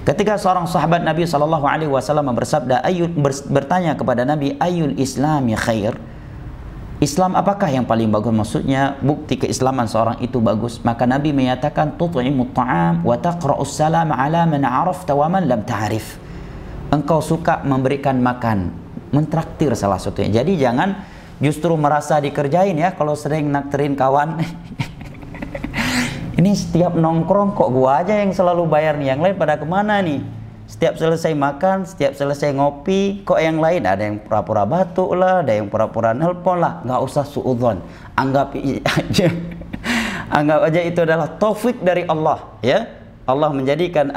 Ketika seorang sahabat Nabi SAW bersabda, bertanya kepada Nabi, ayul islami khair, Islam apakah yang paling bagus? Maksudnya bukti keislaman seorang itu bagus. Maka Nabi menyatakan, tut'imut ta'am wa taqra'us salam ala man 'arafta wa man lam ta'rif. Engkau suka memberikan makan, mentraktir salah satunya. Jadi jangan justru merasa dikerjain ya kalau sering nakterin kawan. Ini setiap nongkrong kok gua aja yang selalu bayar nih, yang lain pada kemana nih? Setiap selesai makan, setiap selesai ngopi, kok yang lain ada yang pura-pura batuk lah, ada yang pura-pura nelpon lah. Nggak usah suudzon, anggap aja, anggap aja itu adalah taufik dari Allah, ya. Allah menjadikan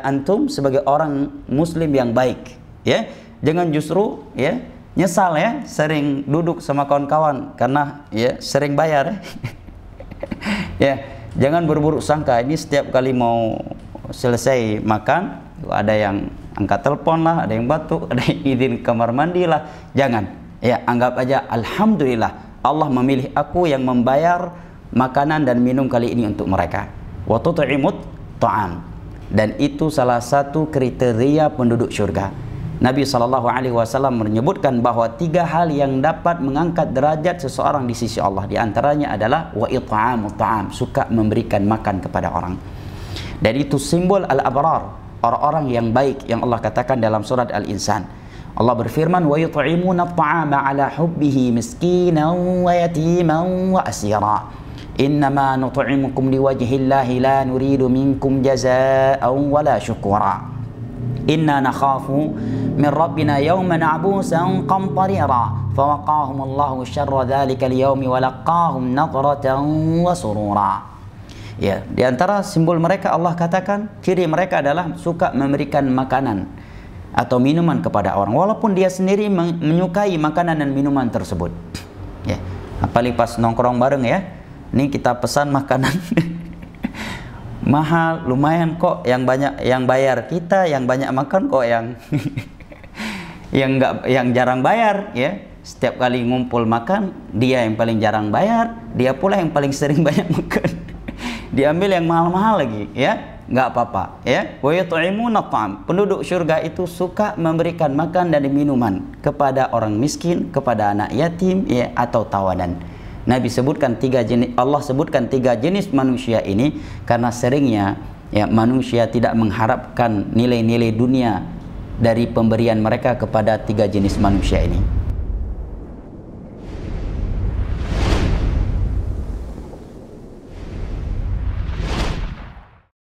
antum sebagai orang muslim yang baik, ya. Jangan justru, ya, nyesal ya, sering duduk sama kawan-kawan karena ya sering bayar, ya. Jangan berburuk sangka. Ini setiap kali mau selesai makan, ada yang angkat telepon lah, ada yang batuk, ada yang izin kamar mandi lah. Jangan, ya, anggap aja alhamdulillah Allah memilih aku yang membayar makanan dan minum kali ini untuk mereka. Wa tut'imut ta'am. Dan itu salah satu kriteria penduduk surga. Nabi SAW menyebutkan bahwa 3 hal yang dapat mengangkat derajat seseorang di sisi Allah. Di antaranya adalah wa it'amut ta'am, suka memberikan makan kepada orang. Dan itu simbol al-abrar, orang-orang yang baik yang Allah katakan dalam surat Al-Insan. Allah berfirman, wa yut'imuna at-ta'ama 'ala hubbihi miskinan wa yatiman wa asira. Innama nut'imukum liwajhillahi la nuridu minkum jazaa'an wala syukura. Inna nakhafu min rabbina yawman 'abusan qamtarira. Fawaqahum Allahu syarra dzalikal yawmi wa laqahum nadratan wa surura. Ya, di antara simbol mereka Allah katakan, ciri mereka adalah suka memberikan makanan atau minuman kepada orang walaupun dia sendiri menyukai makanan dan minuman tersebut. Ya, apalagi pas nongkrong bareng ya. Ini kita pesan makanan mahal, lumayan kok, yang banyak yang bayar kita, yang banyak makan kok yang yang jarang bayar ya. Setiap kali ngumpul makan, dia yang paling jarang bayar, dia pula yang paling sering banyak makan. Diambil yang mahal-mahal lagi ya, nggak apa-apa ya. Wa yut'imuna ta'am. Penduduk surga itu suka memberikan makan dan minuman kepada orang miskin, kepada anak yatim ya, atau tawanan. Nabi sebutkan 3 jenis, Allah sebutkan 3 jenis manusia ini karena seringnya ya manusia tidak mengharapkan nilai-nilai dunia dari pemberian mereka kepada 3 jenis manusia ini.